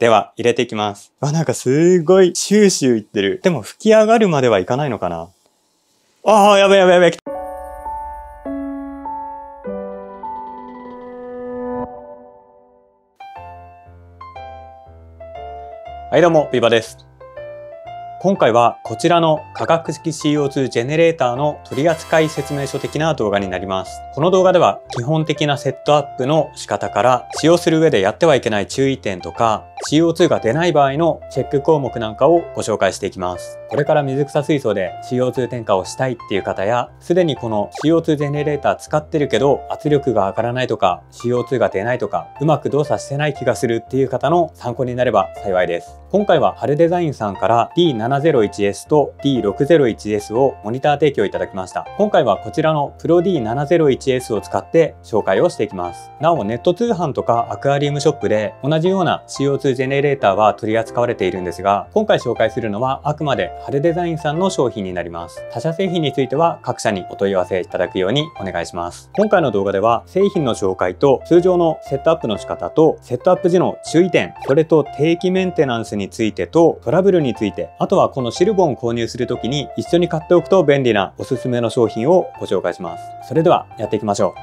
では、入れていきます。なんかすごいシューシューいってる。でも吹き上がるまではいかないのかな。やべやべやべ。はいどうも、ビバです。今回はこちらの化学式 CO2 ジェネレーターの取扱説明書的な動画になります。この動画では基本的なセットアップの仕方から使用する上でやってはいけない注意点とか CO2 が出ない場合のチェック項目なんかをご紹介していきます。これから水草水槽で CO2 添加をしたいっていう方や、すでにこの CO2 ジェネレーター使ってるけど圧力が上がらないとか CO2 が出ないとかうまく動作してない気がするっていう方の参考になれば幸いです。今回はハルデザインさんから D701S と D601S をモニター提供いただきました。今回はこちらの PRO-D701S を使って紹介をしていきます。なおネット通販とかアクアリウムショップで同じような CO2 ジェネレーターは取り扱われているんですが、今回紹介するのはあくまでハルデザインさんの商品になります。他社製品については各社にお問い合わせいただくようにお願いします。今回の動画では製品の紹介と通常のセットアップの仕方とセットアップ時の注意点、それと定期メンテナンスについてとトラブルについて、あとはこのシルボンを購入するときに一緒に買っておくと便利なおすすめの商品をご紹介します。それではやっていきましょう。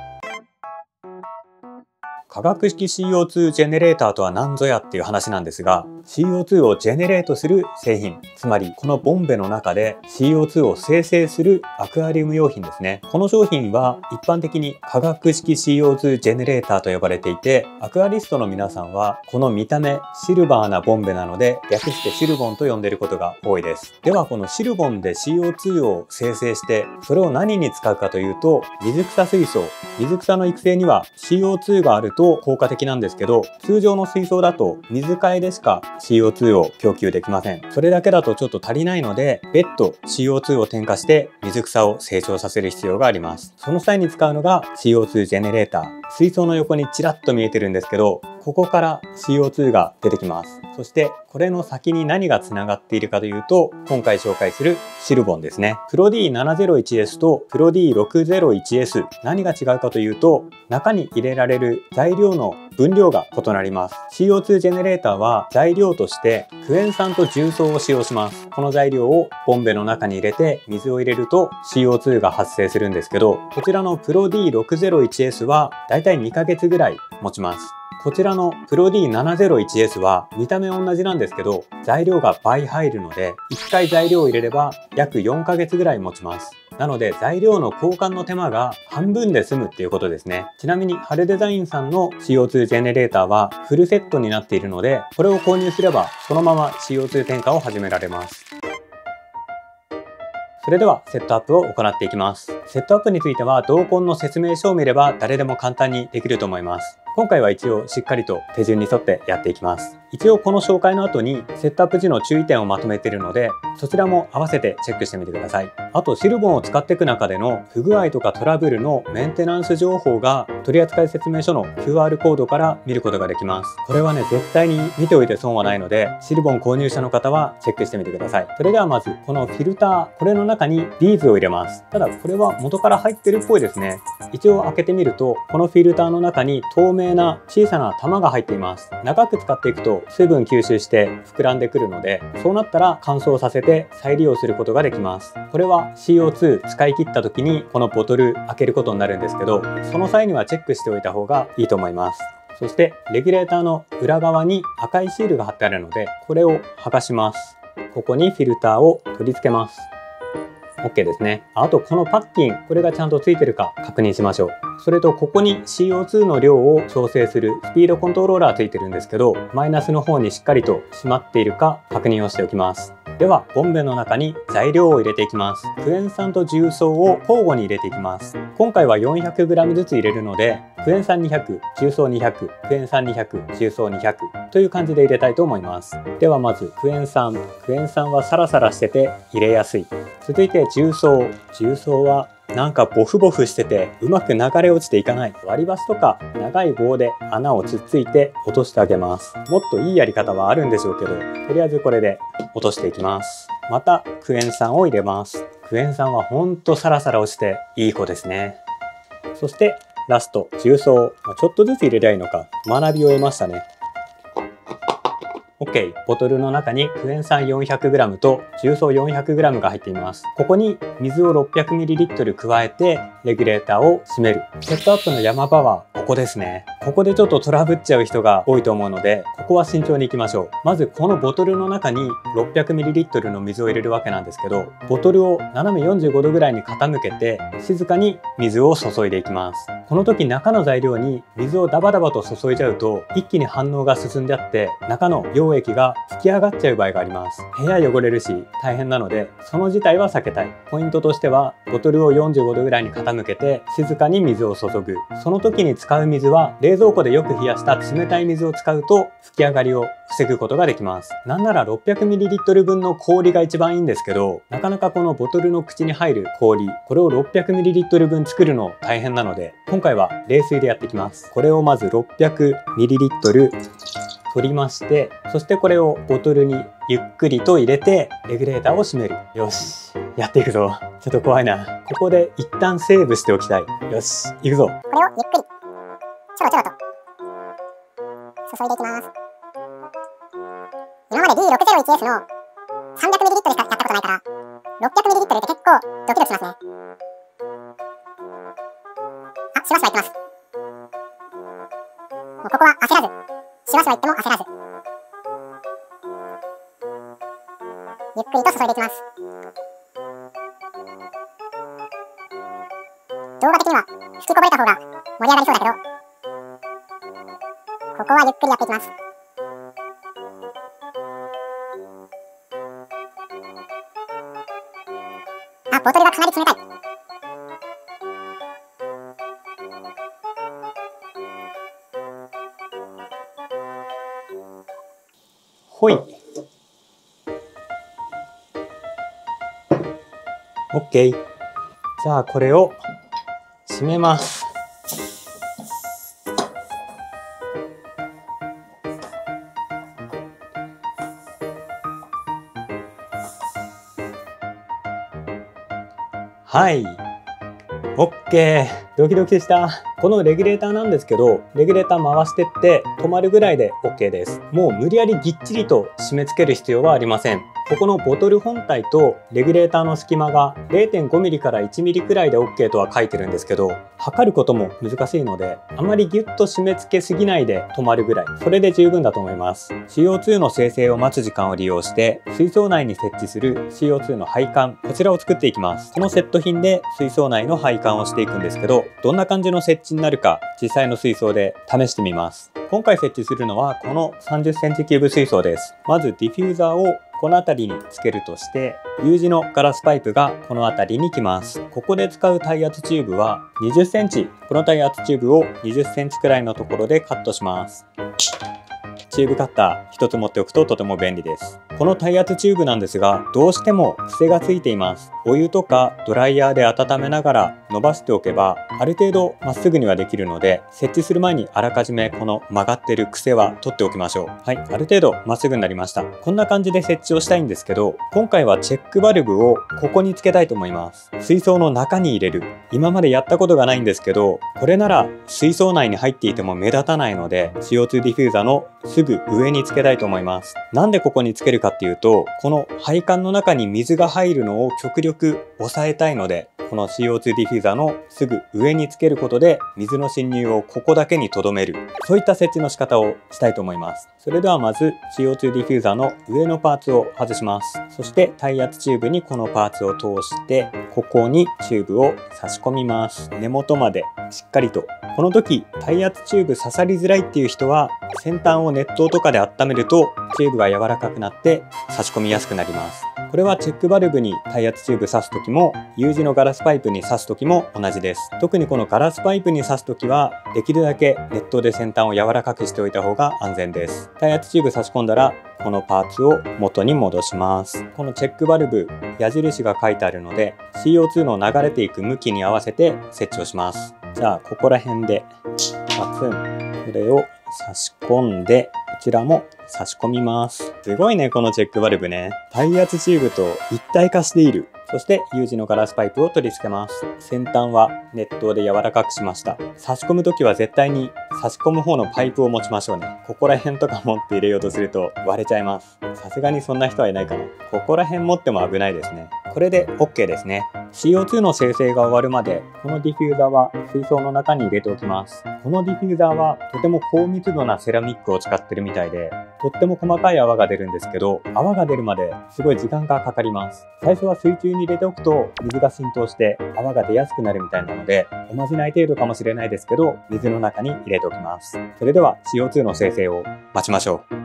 化学式 CO2 ジェネレーターとは何ぞやっていう話なんですが、 CO2 をジェネレートする製品、つまりこのボンベの中で CO2 を生成するアクアリウム用品ですね。この商品は一般的に化学式 CO2 ジェネレーターと呼ばれていて、アクアリストの皆さんはこの見た目シルバーなボンベなので略してシルボンと呼んでいることが多いです。ではこのシルボンで CO2 を生成してそれを何に使うかというと、水草水槽、水草の育成には CO2 があると効果的なんですけど、通常の水槽だと水替えでしか CO2 を供給できません。それだけだとちょっと足りないので、別途 CO2 を添加して水草を成長させる必要があります。その際に使うのが CO2 ジェネレーター。水槽の横にちらっと見えてるんですけど、ここから CO2 が出てきます。そしてこれの先に何がつながっているかというと、今回紹介するシルボンですね。PRO-D701S と PRO-D601S、 何が違うかというと、中に入れられる材料の分量が異なります。 CO2 ジェネレーターは材料としてクエン酸と重曹を使用します。この材料をボンベの中に入れて水を入れると CO2 が発生するんですけど、こちらの PRO-D601S はだいたい2ヶ月ぐらい持ちます。こちらの PRO-D701S は見た目同じなんですけど、材料が倍入るので1回材料を入れれば約4ヶ月ぐらい持ちます。なので材料の交換の手間が半分で済むっていうことですね。ちなみにハルデザインさんの CO2 ジェネレーターはフルセットになっているので、これを購入すればそのまま CO2 添加を始められます。それではセットアップを行っていきます。セットアップについては同梱の説明書を見れば誰でも簡単にできると思います。今回は一応しっかりと手順に沿ってやっていきます。一応この紹介の後にセットアップ時の注意点をまとめているので、そちらも合わせてチェックしてみてください。あとシルボンを使っていく中での不具合とかトラブルのメンテナンス情報が取扱説明書の QR コードから見ることができます。これはね、絶対に見ておいて損はないので、シルボン購入者の方はチェックしてみてください。それではまずこのフィルター、これの中にビーズを入れます。ただこれは元から入ってるっぽいですね。一応開けてみると、このフィルターの中に透明な小さな玉が入っています。長く使っていくと水分吸収して膨らんでくるので、そうなったら乾燥させて再利用することができます。これは CO2 使い切った時にこのボトル開けることになるんですけど、その際にはチェックしておいた方がいいと思います。そしてレギュレーターの裏側に赤いシールが貼ってあるので、これを剥がします。ここにフィルターを取り付けます。 OK ですね。あとこのパッキン、これがちゃんとついてるか確認しましょう。それとここに CO2 の量を調整するスピードコントローラーついてるんですけど、マイナスの方にしっかりと閉まっているか確認をしておきます。ではボンベの中に材料を入れていきます。クエン酸と重曹を交互に入れていきます。今回は 400g ずつ入れるので、クエン酸200、重曹200、クエン酸200、重曹200という感じで入れたいと思います。ではまずクエン酸はサラサラしてて入れやすい。続いて重曹はなんかボフボフしててうまく流れ落ちていかない。割り箸とか長い棒で穴をつっついて落としてあげます。もっといいやり方はあるんでしょうけど、とりあえずこれで落としていきます。またクエン酸を入れます。クエン酸はほんとサラサラ落ちていい子ですね。そしてラスト重曹、ちょっとずつ入れりゃいいのか、学びを得ましたね。OK。ボトルの中にクエン酸 400g と重曹 400g が入っています。ここに水を 600ml 加えてレギュレーターを閉める。セットアップの山場はここですね。ここでちょっとトラブっちゃう人が多いと思うので、ここは慎重にいきましょう。まずこのボトルの中に 600ml の水を入れるわけなんですけど、ボトルを斜め45度ぐらいに傾けて静かに水を注いでいきます。この時中の材料に水をダバダバと注いじゃうと一気に反応が進んであって中の溶液が吹き上がっちゃう場合があります。部屋汚れるし大変なのでその事態は避けたい。ポイントとしてはボトルを45度ぐらいに傾けて静かに水を注ぐ。その時に使う水は冷蔵庫でよく冷やした冷たい水を使うと吹き上がりを防ぐことができます。なんなら 600ml 分の氷が一番いいんですけど、なかなかこのボトルの口に入る氷、これを 600ml 分作るの大変なので、今回は冷水でやっていきます。これをまず 600ml 取りまして、そしてこれをボトルにゆっくりと入れてレギュレーターを閉める。よし、やっていくぞ。ちょっと怖いな。ここで一旦セーブしておきたい。よし、行くぞ。これをゆっくりちょろちょろと注いでいきます。今まで D601S の 300ml しかやったことないから 600ml って結構ドキドキしますね。あ、しばしばいってます。もうここは焦らず、しばしばいっても焦らずゆっくりと注いでいきます。動画的には吹きこぼれた方が盛り上がりそうだけど、ここはゆっくりやっていきます。あ、ボトルがかなり冷たい。ほい。OK。じゃあこれを閉めます。はい。OK。ドキドキした。このレギュレーターなんですけど、レギュレーター回してって止まるぐらいで OK です。もう無理やりぎっちりと締め付ける必要はありません。ここのボトル本体とレギュレーターの隙間が 0.5mm から 1mm くらいで OK とは書いてるんですけど、測ることも難しいので、あまりギュッと締め付けすぎないで止まるぐらい、それで十分だと思います。CO2 の生成を待つ時間を利用して水槽内に設置する CO2 の配管、こちらを作っていきます。このセット品で水槽内の配管をしていくんですけど、どんな感じの設置になるか実際の水槽で試してみます。今回設置するのはこの 30cm キューブ水槽です。まずディフューザーをこの辺りにつけるとして、U 字のガラスパイプがこの辺りに来ます。ここで使う耐圧チューブは 20cm。この耐圧チューブを 20cm くらいのところでカットします。チューブカッター一つ持っておくととても便利です。この耐圧チューブなんですが、どうしても癖がついています。お湯とかドライヤーで温めながら伸ばしておけばある程度まっすぐにはできるので、設置する前にあらかじめこの曲がってる癖は取っておきましょう。はい、ある程度まっすぐになりました。こんな感じで設置をしたいんですけど、今回はチェックバルブをここにつけたいと思います。水槽の中に入れる。今までやったことがないんですけど、これなら水槽内に入っていても目立たないので CO2 ディフューザーのすぐ上につけたいと思います。なんでここにつけるかっていうと、この配管の中に水が入るのを極力抑えたいので、この CO2 ディフューザーのすぐ上につけることで水の侵入をここだけに留める、そういった設置の仕方をしたいと思います。それではまず CO2 ディフューザーの上のパーツを外します。そして耐圧チューブにこのパーツを通してここにチューブを差し込みます。根元までしっかりと。この時耐圧チューブ刺さりづらいっていう人は先端を熱湯とかで温めるとチューブが柔らかくなって差し込みやすくなります。これはチェックバルブに耐圧チューブ刺す時も U 字のガラスパイプに刺す時も同じです。特にこのガラスパイプに刺す時はできるだけ熱湯で先端を柔らかくしておいた方が安全です。耐圧チューブ差し込んだらこのパーツを元に戻します。このチェックバルブ矢印が書いてあるので CO2 の流れていく向きに合わせて設置をします。じゃあここら辺でパツン、これを差し込んでこちらも差し込みます。すごいね、このチェックバルブね。耐圧チューブと一体化している。そして U 字のガラスパイプを取り付けます。先端は熱湯で柔らかくしました。差し込むときは絶対に差し込む方のパイプを持ちましょうね。ここら辺とか持って入れようとすると割れちゃいます。さすがにそんな人はいないかな。ここら辺持っても危ないですね。これで OK ですね。CO2 の生成が終わるまで、このディフューザーは水槽の中に入れておきます。このディフューザーはとても高密度なセラミックを使ってるみたいで、とっても細かい泡が出るんですけど、泡が出るまですごい時間がかかります。最初は水中に入れておくと水が浸透して泡が出やすくなるみたいなので、おまじない程度かもしれないですけど、水の中に入れておきます。それでは CO2 の生成を待ちましょう。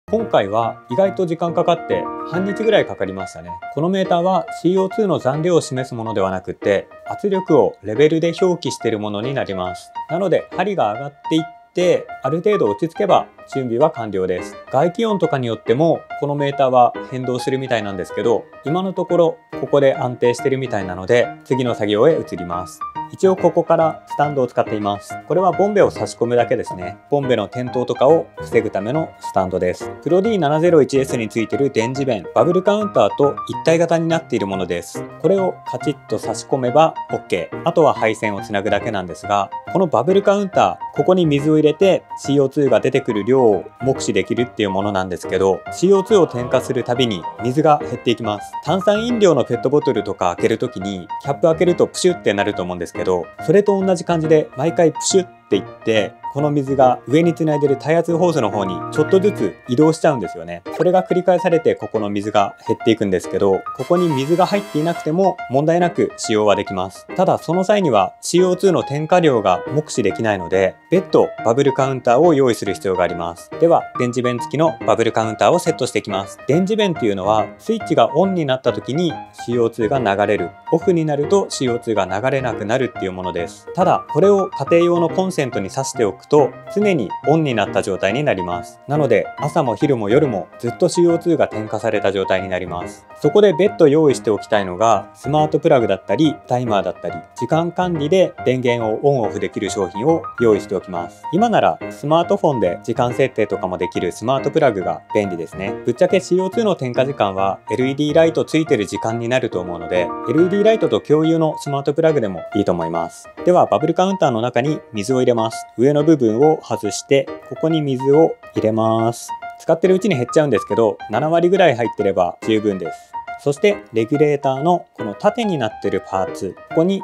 今回は意外と時間かかって半日ぐらいかかりましたね。このメーターは CO2 の残量を示すものではなくて、圧力をレベルで表記しているものになります。なので針が上がっていってある程度落ち着けば準備は完了です。外気温とかによってもこのメーターは変動するみたいなんですけど、今のところここで安定してるみたいなので次の作業へ移ります。一応ここからスタンドを使っています。これはボンベを差し込むだけですね。ボンベの転倒とかを防ぐためのスタンドです。プロ D701S についている電磁弁、バブルカウンターと一体型になっているものです。これをカチッと差し込めば OK。あとは配線をつなぐだけなんですが、このバブルカウンター、ここに水を入れて CO2 が出てくる量を目視できるっていうものなんですけど、 CO2 を添加するたびに水が減っていきます。炭酸飲料のペットボトルとか開けるときにキャップ開けるとプシュってなると思うんですけど、それと同じ感じで毎回プシュっていって、この水が上につないでる耐圧ホースの方にちょっとずつ移動しちゃうんですよね。それが繰り返されてここの水が減っていくんですけど、ここに水が入っていなくても問題なく使用はできます。ただその際には CO2 の添加量が目視できないので、別途バブルカウンターを用意する必要があります。では電磁弁付きのバブルカウンターをセットしていきます。電磁弁っていうのはスイッチがオンになった時に CO2 が流れる、オフになると CO2 が流れなくなるっていうものです。ただこれを家庭用のコンセントに挿しておくと常にオンになった状態になります。なので朝も昼も夜もずっと CO2 が添加された状態になります。そこで別途用意しておきたいのがスマートプラグだったりタイマーだったり、時間管理で電源をオンオフできる商品を用意しておきます。今ならスマートフォンで時間設定とかもできるスマートプラグが便利ですね。ぶっちゃけ CO2 の添加時間は LED ライトついてる時間になると思うので、 LED ライトと共有のスマートプラグでもいいと思います。ではバブルカウンターの中に水を入れます。上の部分を外してここに水を入れます。使ってるうちに減っちゃうんですけど、7割ぐらい入ってれば十分です。そしてレギュレーターのこの縦になってるパーツ、ここに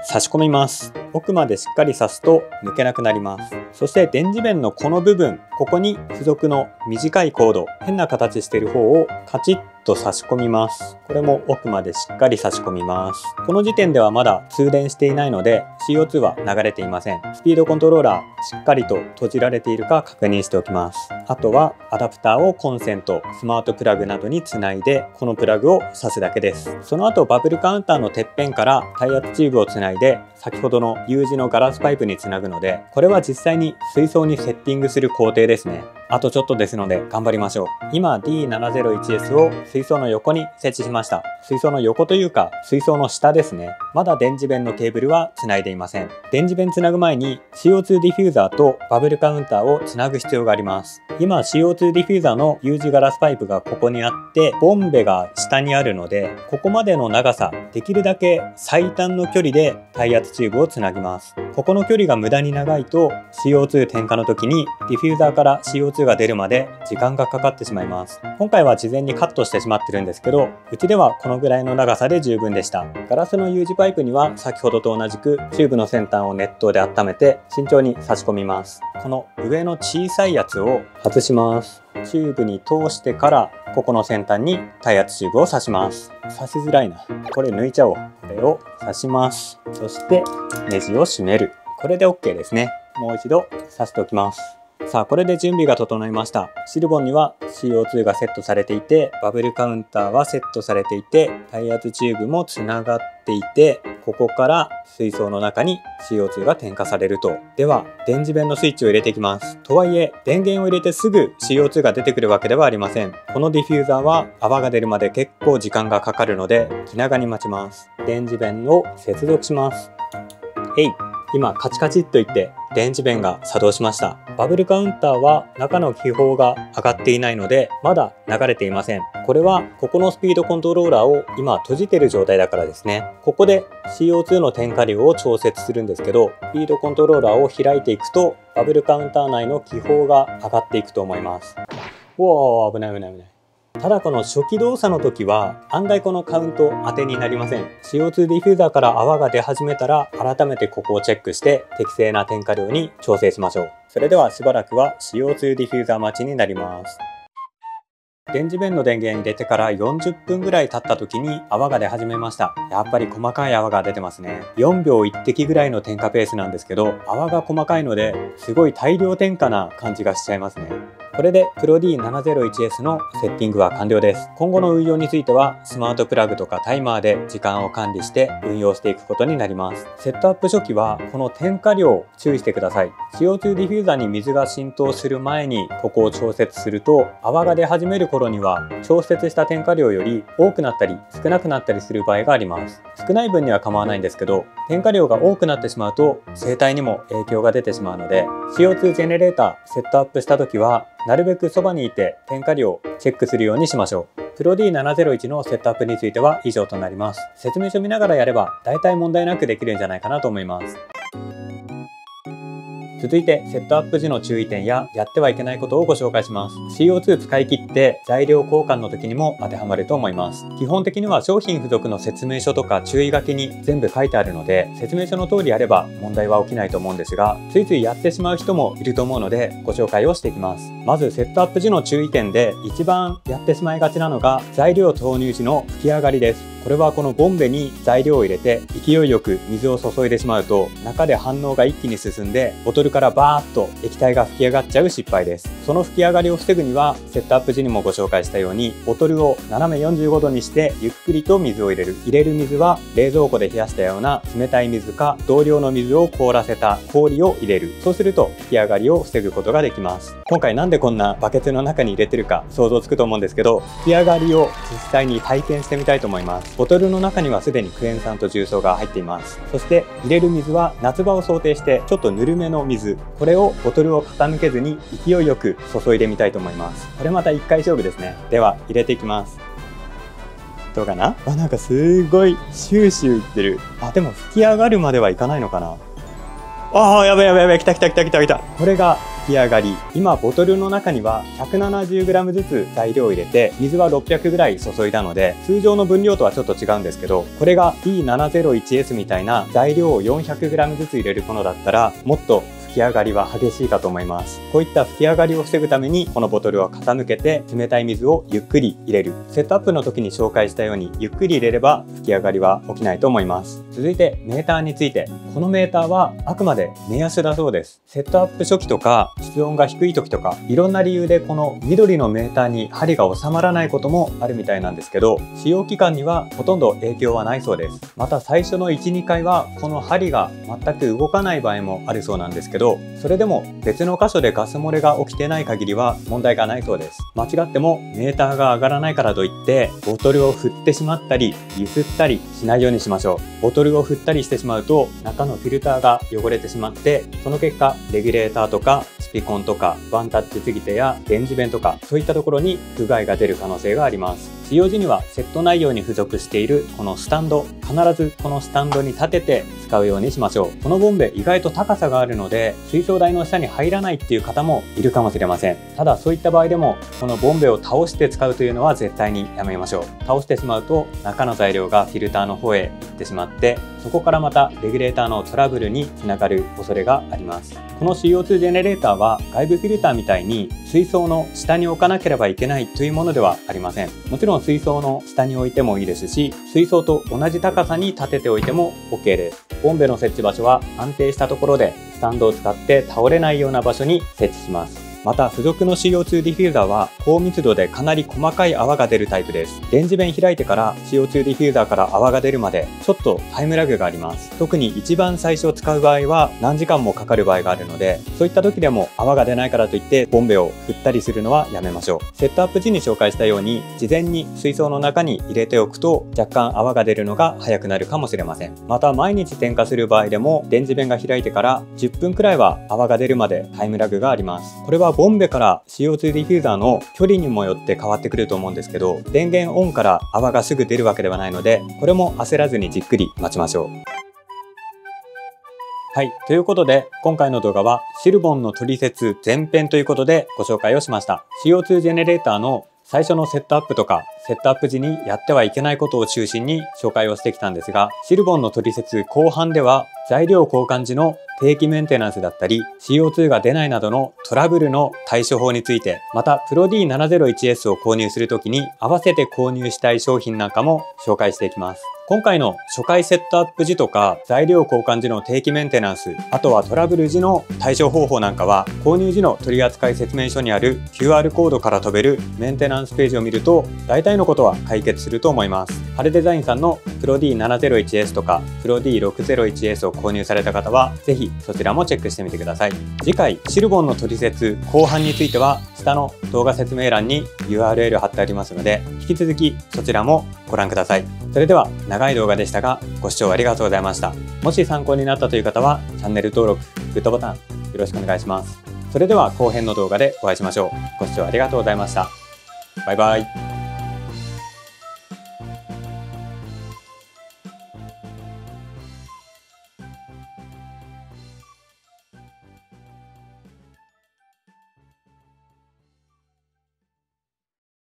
差し込みます。奥までしっかり刺すと抜けなくなります。そして電磁弁のこの部分、ここに付属の短いコード、変な形している方をカチッと差し込みます。これも奥までしっかり差し込みます。この時点ではまだ通電していないので CO2 は流れていません。スピードコントローラーしっかりと閉じられているか確認しておきます。あとはアダプターをコンセント、スマートプラグなどにつないでこのプラグを挿すだけです。その後バブルカウンターのてっぺんから耐圧チューブをつないで先ほどの U 字のガラスパイプにつなぐので、これは実際に水槽にセッティングする工程ですね。あとちょっとですので頑張りましょう。今 D701S を水槽の横に設置しました。水槽の横というか水槽の下ですね。まだ電磁弁のケーブルはつないでいません。電磁弁つなぐ前に CO2 ディフューザーとバブルカウンターをつなぐ必要があります。今 CO2 ディフューザーの U 字ガラスパイプがここにあってボンベが下にあるので、ここまでの長さ、できるだけ最短の距離で耐圧チューブをつなぎます。ここの距離が無駄に長いと CO2 添加の時にディフューザーから CO2 が出るまで時間がかかってしまいます。今回は事前にカットしてしまってるんですけど、うちではこのぐらいの長さで十分でした。ガラスの U 字パイプには先ほどと同じくチューブの先端を熱湯で温めて慎重に差し込みます。この上の小さいやつを外します。チューブに通してからここの先端に耐圧チューブを刺します。刺しづらいな。これ抜いちゃおう。これを刺します。そしてネジを締める。これで OK ですね。もう一度刺しておきます。さあこれで準備が整いました。シルボンには CO2 がセットされていて、バブルカウンターはセットされていて、耐圧チューブもつながっていて、ここから水槽の中に CO2 が添加されると。では電磁弁のスイッチを入れていきます。とはいえ電源を入れてすぐ CO2 が出てくるわけではありません。このディフューザーは泡が出るまで結構時間がかかるので気長に待ちます。電磁弁を接続します。今カチカチっといって電池弁が作動しました。バブルカウンターは中の気泡が上がっていないのでまだ流れていません。これはここのスピードコントローラーを今閉じている状態だからですね。ここで CO2 の添加量を調節するんですけど、スピードコントローラーを開いていくとバブルカウンター内の気泡が上がっていくと思います。おー、危ない危ない危ない。ただこの初期動作の時は案外このカウント当てになりません。 CO2 ディフューザーから泡が出始めたら改めてここをチェックして適正な添加量に調整しましょう。それではしばらくは CO2 ディフューザー待ちになります。電磁弁の電源入れてから40分ぐらい経った時に泡が出始めました。やっぱり細かい泡が出てますね。4秒1滴ぐらいの添加ペースなんですけど、泡が細かいのですごい大量添加な感じがしちゃいますね。これで ProD701S のセッティングは完了です。今後の運用についてはスマートプラグとかタイマーで時間を管理して運用していくことになります。セットアップ初期はこの添加量注意してください。 CO2 ディフューザーに水が浸透する前にここを調節すると、泡が出始める頃には調節した添加量より多くなったり少なくなったりする場合があります。少ない分には構わないんですけど、添加量が多くなってしまうと生態にも影響が出てしまうので、 CO2 ジェネレーターセットアップした時はなるべくそばにいて添加量をチェックするようにしましょう。ProD701 のセットアップについては以上となります。説明書見ながらやれば大体問題なくできるんじゃないかなと思います。続いてセットアップ時の注意点ややってはいけないことをご紹介します。 CO2 使い切って材料交換の時にも当てはまると思います。基本的には商品付属の説明書とか注意書きに全部書いてあるので、説明書の通りやれば問題は起きないと思うんですが、ついついやってしまう人もいると思うのでご紹介をしていきます。まずセットアップ時の注意点で一番やってしまいがちなのが材料投入時の吹き上がりです。これはこのボンベに材料を入れて勢いよく水を注いでしまうと、中で反応が一気に進んでボトルからバーッと液体が吹き上がっちゃう失敗です。その吹き上がりを防ぐにはセットアップ時にもご紹介したようにボトルを斜め45度にしてゆっくりと水を入れる。入れる水は冷蔵庫で冷やしたような冷たい水か同量の水を凍らせた氷を入れる。そうすると吹き上がりを防ぐことができます。今回なんでこんなバケツの中に入れてるか想像つくと思うんですけど、吹き上がりを実際に体験してみたいと思います。ボトルの中にはすでにクエン酸と重曹が入っています。そして入れる水は夏場を想定してちょっとぬるめの水、これをボトルを傾けずに勢いよく注いでみたいと思います。これまた1回勝負ですね。では入れていきます。どうかな。なんかすごいシューシューいってる。でも吹き上がるまではいかないのかな。やばいやばいやばい、来た来た来た来た来た。これが吹き上がり。今ボトルの中には 170g ずつ材料を入れて水は600ぐらい注いだので、通常の分量とはちょっと違うんですけど、これが D701S みたいな材料を 400g ずつ入れるものだったらもっと吹き上がりは激しいかと思います。こういった吹き上がりを防ぐためにこのボトルを傾けて冷たい水をゆっくり入れる。セットアップの時に紹介したようにゆっくり入れれば吹き上がりは起きないと思います。続いてメーターについて。このメーターはあくまで目安だそうです。セットアップ初期とか室温が低い時とかいろんな理由でこの緑のメーターに針が収まらないこともあるみたいなんですけど、使用期間にはほとんど影響はないそうです。また最初の 1,2 回はこの針が全く動かない場合もあるそうなんですけど、それでも別の箇所でガス漏れが起きてない限りは問題がないそうです。間違ってもメーターが上がらないからといってボトルを振ってしまったり揺すったりしないようにしましょう。ボトルを振ったりしてしまうと中のフィルターが汚れてしまって、その結果レギュレーターとかスピコンとかワンタッチ継ぎ手や電磁弁とかそういったところに不具合が出る可能性があります。使用時にはセット内容に付属しているこのスタンド、必ずこのスタンドに立てて使うようにしましょう。このボンベ意外と高さがあるので水槽台の下に入らないっていう方もいるかもしれません。ただそういった場合でもこのボンベを倒して使うというのは絶対にやめましょう。倒してしまうと中の材料がフィルターの方へ行ってしまって、そこからまたレギュレーターのトラブルにつながる恐れがあります。この CO2 ジェネレーターは外部フィルターみたいに水槽の下に置かなければいけないというものではありません。もちろん水槽の下に置いてもいいですし、水槽と同じ高さに立てておいても OK です。ボンベの設置場所は安定したところでスタンドを使って倒れないような場所に設置します。また付属の CO2 ディフューザーは高密度でかなり細かい泡が出るタイプです。電磁弁開いてから CO2 ディフューザーから泡が出るまでちょっとタイムラグがあります。特に一番最初使う場合は何時間もかかる場合があるので、そういった時でも泡が出ないからといってボンベを振ったりするのはやめましょう。セットアップ時に紹介したように事前に水槽の中に入れておくと若干泡が出るのが早くなるかもしれません。また毎日点火する場合でも電磁弁が開いてから10分くらいは泡が出るまでタイムラグがあります。これはボンベから CO2 ディフューザーの距離にもよって変わってくると思うんですけど、電源オンから泡がすぐ出るわけではないので、これも焦らずにじっくり待ちましょう。はい。ということで、今回の動画はシルボンのトリセツ前編ということでご紹介をしました。CO2 ジェネレーターの最初のセットアップとか、セットアップ時にやってはいけないことを中心に紹介をしてきたんですが、シルボンのトリセツ後半では材料交換時の定期メンテナンスだったり CO2 が出ないなどのトラブルの対処法について、またプロ D701S を購入するときに合わせて購入したい商品なんかも紹介していきます。今回の初回セットアップ時とか材料交換時の定期メンテナンス、あとはトラブル時の対処方法なんかは購入時の取扱説明書にある QR コードから飛べるメンテナンスページを見ると大体のことは解決すると思います。ハレデザインさんのプロ D701S とかプロ D601S を購入された方はぜひそちらもチェックしてみてください。次回シルボンのトリセツ後半については下の動画説明欄に URL 貼ってありますので、引き続きそちらもご覧ください。それでは長い動画でしたがご視聴ありがとうございました。もし参考になったという方はチャンネル登録、グッドボタンよろしくお願いします。それでは後編の動画でお会いしましょう。ご視聴ありがとうございました。バイバイ。